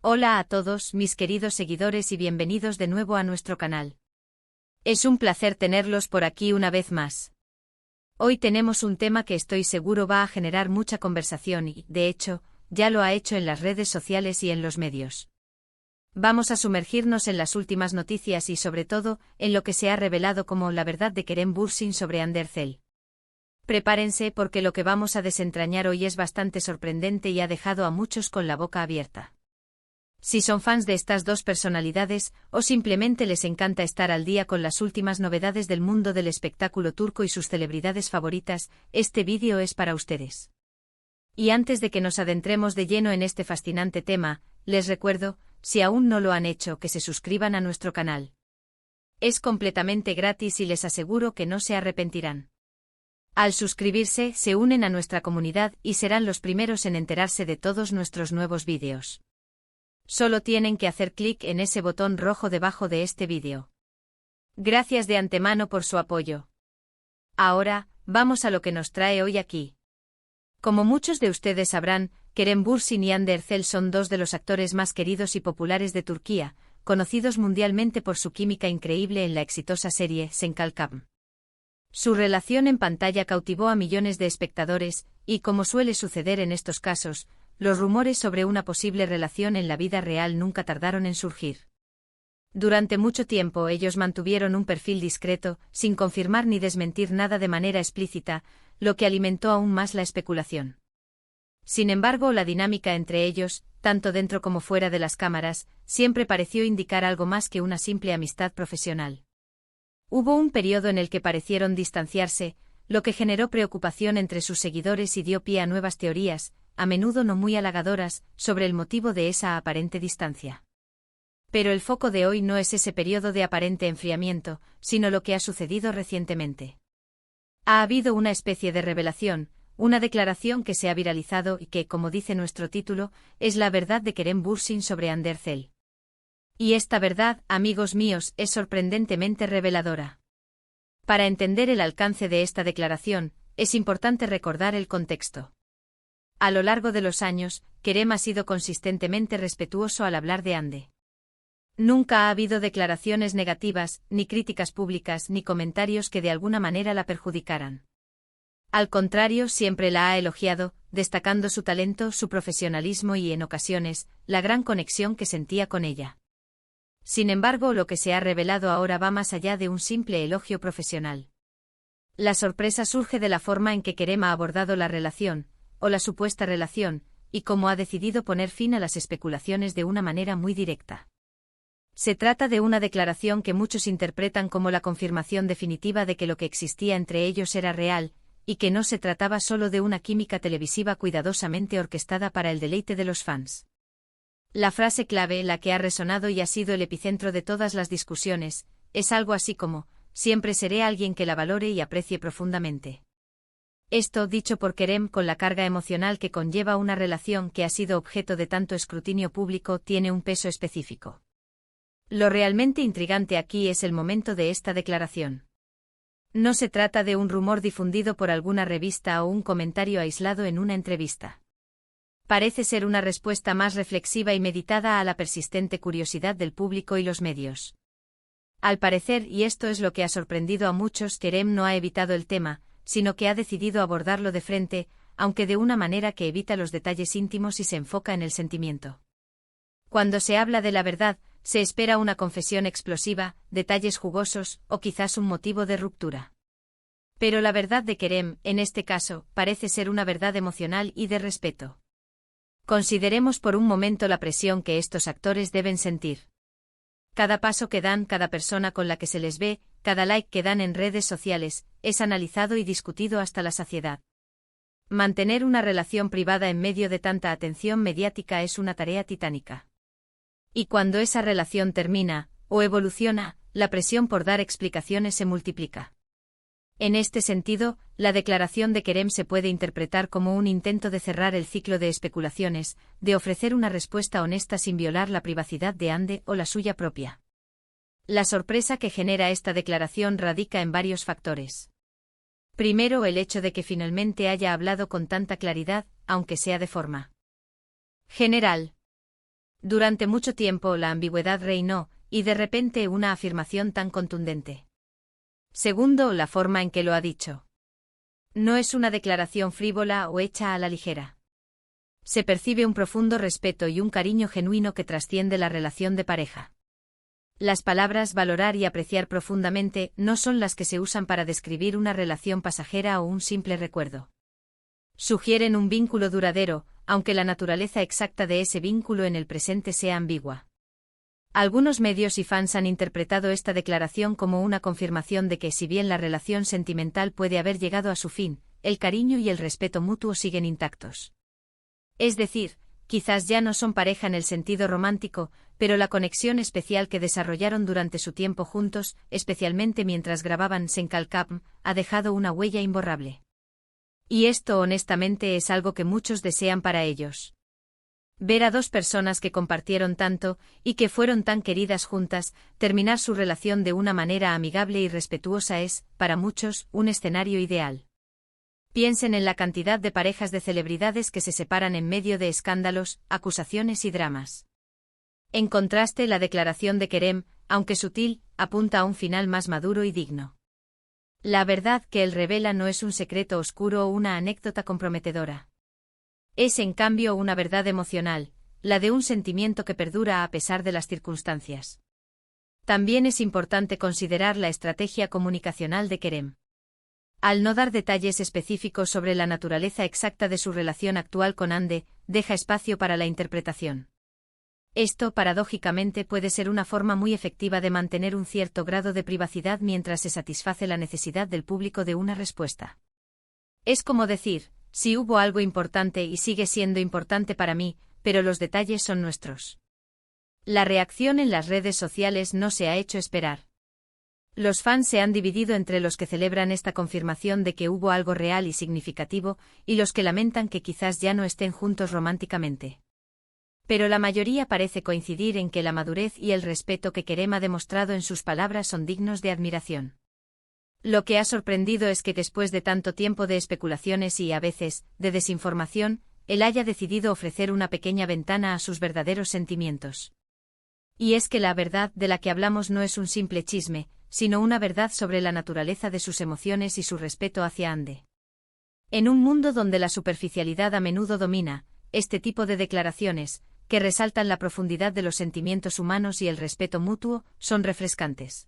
Hola a todos, mis queridos seguidores, y bienvenidos de nuevo a nuestro canal. Es un placer tenerlos por aquí una vez más. Hoy tenemos un tema que estoy seguro va a generar mucha conversación y, de hecho, ya lo ha hecho en las redes sociales y en los medios. Vamos a sumergirnos en las últimas noticias y sobre todo, en lo que se ha revelado como la verdad de Kerem Bürsin sobre Andercel. Prepárense porque lo que vamos a desentrañar hoy es bastante sorprendente y ha dejado a muchos con la boca abierta. Si son fans de estas dos personalidades, o simplemente les encanta estar al día con las últimas novedades del mundo del espectáculo turco y sus celebridades favoritas, este vídeo es para ustedes. Y antes de que nos adentremos de lleno en este fascinante tema, les recuerdo, si aún no lo han hecho, que se suscriban a nuestro canal. Es completamente gratis y les aseguro que no se arrepentirán. Al suscribirse, se unen a nuestra comunidad y serán los primeros en enterarse de todos nuestros nuevos vídeos. Solo tienen que hacer clic en ese botón rojo debajo de este vídeo. Gracias de antemano por su apoyo. Ahora, vamos a lo que nos trae hoy aquí. Como muchos de ustedes sabrán, Kerem Bürsin y Andercel son dos de los actores más queridos y populares de Turquía, conocidos mundialmente por su química increíble en la exitosa serie Senkalkam. Su relación en pantalla cautivó a millones de espectadores, y como suele suceder en estos casos, los rumores sobre una posible relación en la vida real nunca tardaron en surgir. Durante mucho tiempo ellos mantuvieron un perfil discreto, sin confirmar ni desmentir nada de manera explícita, lo que alimentó aún más la especulación. Sin embargo, la dinámica entre ellos, tanto dentro como fuera de las cámaras, siempre pareció indicar algo más que una simple amistad profesional. Hubo un periodo en el que parecieron distanciarse, lo que generó preocupación entre sus seguidores y dio pie a nuevas teorías, a menudo no muy halagadoras, sobre el motivo de esa aparente distancia. Pero el foco de hoy no es ese periodo de aparente enfriamiento, sino lo que ha sucedido recientemente. Ha habido una especie de revelación, una declaración que se ha viralizado y que, como dice nuestro título, es la verdad de Kerem Bürsin sobre Andercel. Y esta verdad, amigos míos, es sorprendentemente reveladora. Para entender el alcance de esta declaración, es importante recordar el contexto. A lo largo de los años, Kerem ha sido consistentemente respetuoso al hablar de Ande. Nunca ha habido declaraciones negativas, ni críticas públicas, ni comentarios que de alguna manera la perjudicaran. Al contrario, siempre la ha elogiado, destacando su talento, su profesionalismo y, en ocasiones, la gran conexión que sentía con ella. Sin embargo, lo que se ha revelado ahora va más allá de un simple elogio profesional. La sorpresa surge de la forma en que Kerem ha abordado la relación, o la supuesta relación, y cómo ha decidido poner fin a las especulaciones de una manera muy directa. Se trata de una declaración que muchos interpretan como la confirmación definitiva de que lo que existía entre ellos era real, y que no se trataba solo de una química televisiva cuidadosamente orquestada para el deleite de los fans. La frase clave, la que ha resonado y ha sido el epicentro de todas las discusiones, es algo así como: siempre seré alguien que la valore y aprecie profundamente. Esto, dicho por Kerem con la carga emocional que conlleva una relación que ha sido objeto de tanto escrutinio público, tiene un peso específico. Lo realmente intrigante aquí es el momento de esta declaración. No se trata de un rumor difundido por alguna revista o un comentario aislado en una entrevista. Parece ser una respuesta más reflexiva y meditada a la persistente curiosidad del público y los medios. Al parecer, y esto es lo que ha sorprendido a muchos, Kerem no ha evitado el tema, sino que ha decidido abordarlo de frente, aunque de una manera que evita los detalles íntimos y se enfoca en el sentimiento. Cuando se habla de la verdad, se espera una confesión explosiva, detalles jugosos, o quizás un motivo de ruptura. Pero la verdad de Kerem, en este caso, parece ser una verdad emocional y de respeto. Consideremos por un momento la presión que estos actores deben sentir. Cada paso que dan, cada persona con la que se les ve, cada like que dan en redes sociales, es analizado y discutido hasta la saciedad. Mantener una relación privada en medio de tanta atención mediática es una tarea titánica. Y cuando esa relación termina, o evoluciona, la presión por dar explicaciones se multiplica. En este sentido, la declaración de Kerem se puede interpretar como un intento de cerrar el ciclo de especulaciones, de ofrecer una respuesta honesta sin violar la privacidad de Ande o la suya propia. La sorpresa que genera esta declaración radica en varios factores. Primero, el hecho de que finalmente haya hablado con tanta claridad, aunque sea de forma general. Durante mucho tiempo la ambigüedad reinó, y de repente una afirmación tan contundente. Segundo, la forma en que lo ha dicho. No es una declaración frívola o hecha a la ligera. Se percibe un profundo respeto y un cariño genuino que trasciende la relación de pareja. Las palabras valorar y apreciar profundamente no son las que se usan para describir una relación pasajera o un simple recuerdo. Sugieren un vínculo duradero, aunque la naturaleza exacta de ese vínculo en el presente sea ambigua. Algunos medios y fans han interpretado esta declaración como una confirmación de que, si bien la relación sentimental puede haber llegado a su fin, el cariño y el respeto mutuo siguen intactos. Es decir, quizás ya no son pareja en el sentido romántico, pero la conexión especial que desarrollaron durante su tiempo juntos, especialmente mientras grababan Senkalkam, ha dejado una huella imborrable. Y esto honestamente es algo que muchos desean para ellos. Ver a dos personas que compartieron tanto, y que fueron tan queridas juntas, terminar su relación de una manera amigable y respetuosa es, para muchos, un escenario ideal. Piensen en la cantidad de parejas de celebridades que se separan en medio de escándalos, acusaciones y dramas. En contraste, la declaración de Kerem, aunque sutil, apunta a un final más maduro y digno. La verdad que él revela no es un secreto oscuro o una anécdota comprometedora. Es en cambio una verdad emocional, la de un sentimiento que perdura a pesar de las circunstancias. También es importante considerar la estrategia comunicacional de Kerem. Al no dar detalles específicos sobre la naturaleza exacta de su relación actual con Hande, deja espacio para la interpretación. Esto, paradójicamente, puede ser una forma muy efectiva de mantener un cierto grado de privacidad mientras se satisface la necesidad del público de una respuesta. Es como decir, si hubo algo importante y sigue siendo importante para mí, pero los detalles son nuestros. La reacción en las redes sociales no se ha hecho esperar. Los fans se han dividido entre los que celebran esta confirmación de que hubo algo real y significativo, y los que lamentan que quizás ya no estén juntos románticamente. Pero la mayoría parece coincidir en que la madurez y el respeto que Kerem ha demostrado en sus palabras son dignos de admiración. Lo que ha sorprendido es que después de tanto tiempo de especulaciones y, a veces, de desinformación, él haya decidido ofrecer una pequeña ventana a sus verdaderos sentimientos. Y es que la verdad de la que hablamos no es un simple chisme, sino una verdad sobre la naturaleza de sus emociones y su respeto hacia Hande. En un mundo donde la superficialidad a menudo domina, este tipo de declaraciones, que resaltan la profundidad de los sentimientos humanos y el respeto mutuo, son refrescantes.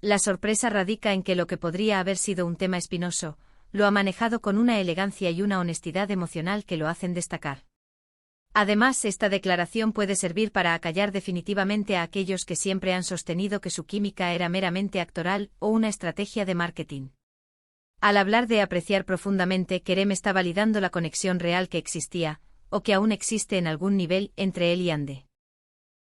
La sorpresa radica en que lo que podría haber sido un tema espinoso, lo ha manejado con una elegancia y una honestidad emocional que lo hacen destacar. Además, esta declaración puede servir para acallar definitivamente a aquellos que siempre han sostenido que su química era meramente actoral o una estrategia de marketing. Al hablar de apreciar profundamente, Kerem está validando la conexión real que existía, o que aún existe en algún nivel, entre él y Hande.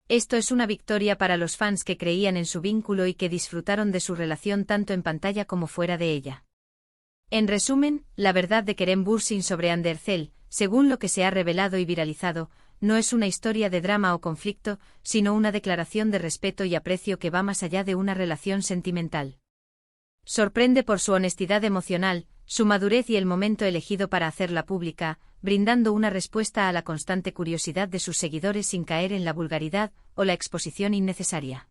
Esto es una victoria para los fans que creían en su vínculo y que disfrutaron de su relación tanto en pantalla como fuera de ella. En resumen, la verdad de Kerem Bürsin sobre Hande Erçel, según lo que se ha revelado y viralizado, no es una historia de drama o conflicto, sino una declaración de respeto y aprecio que va más allá de una relación sentimental. Sorprende por su honestidad emocional, su madurez y el momento elegido para hacerla pública, brindando una respuesta a la constante curiosidad de sus seguidores sin caer en la vulgaridad o la exposición innecesaria.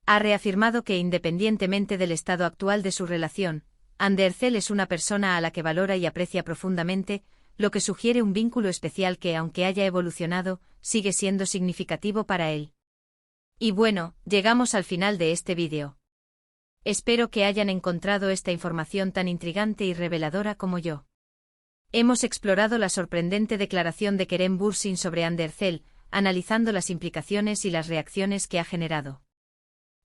Ha reafirmado que, independientemente del estado actual de su relación, Hande Erçel es una persona a la que valora y aprecia profundamente, lo que sugiere un vínculo especial que, aunque haya evolucionado, sigue siendo significativo para él. Y bueno, llegamos al final de este vídeo. Espero que hayan encontrado esta información tan intrigante y reveladora como yo. Hemos explorado la sorprendente declaración de Kerem Bürsin sobre Hande Erçel, analizando las implicaciones y las reacciones que ha generado.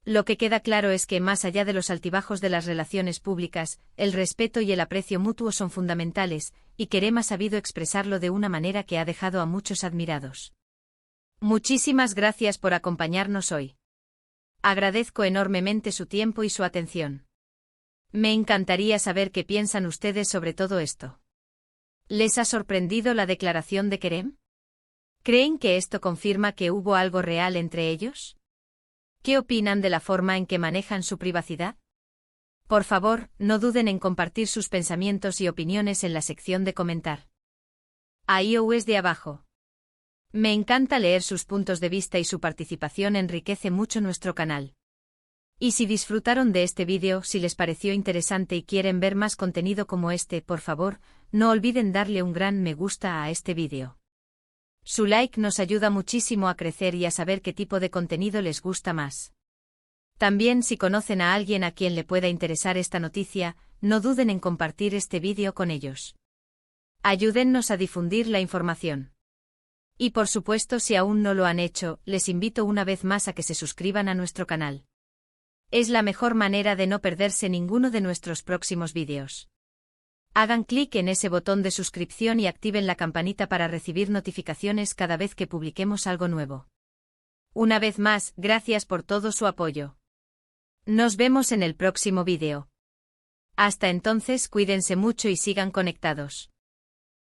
Lo que queda claro es que, más allá de los altibajos de las relaciones públicas, el respeto y el aprecio mutuo son fundamentales, y Kerem ha sabido expresarlo de una manera que ha dejado a muchos admirados. Muchísimas gracias por acompañarnos hoy. Agradezco enormemente su tiempo y su atención. Me encantaría saber qué piensan ustedes sobre todo esto. ¿Les ha sorprendido la declaración de Kerem? ¿Creen que esto confirma que hubo algo real entre ellos? ¿Qué opinan de la forma en que manejan su privacidad? Por favor, no duden en compartir sus pensamientos y opiniones en la sección de comentar. Ahí o es de abajo. Me encanta leer sus puntos de vista y su participación enriquece mucho nuestro canal. Y si disfrutaron de este vídeo, si les pareció interesante y quieren ver más contenido como este, por favor, no olviden darle un gran me gusta a este vídeo. Su like nos ayuda muchísimo a crecer y a saber qué tipo de contenido les gusta más. También si conocen a alguien a quien le pueda interesar esta noticia, no duden en compartir este vídeo con ellos. Ayúdennos a difundir la información. Y por supuesto, si aún no lo han hecho, les invito una vez más a que se suscriban a nuestro canal. Es la mejor manera de no perderse ninguno de nuestros próximos vídeos. Hagan clic en ese botón de suscripción y activen la campanita para recibir notificaciones cada vez que publiquemos algo nuevo. Una vez más, gracias por todo su apoyo. Nos vemos en el próximo vídeo. Hasta entonces, cuídense mucho y sigan conectados.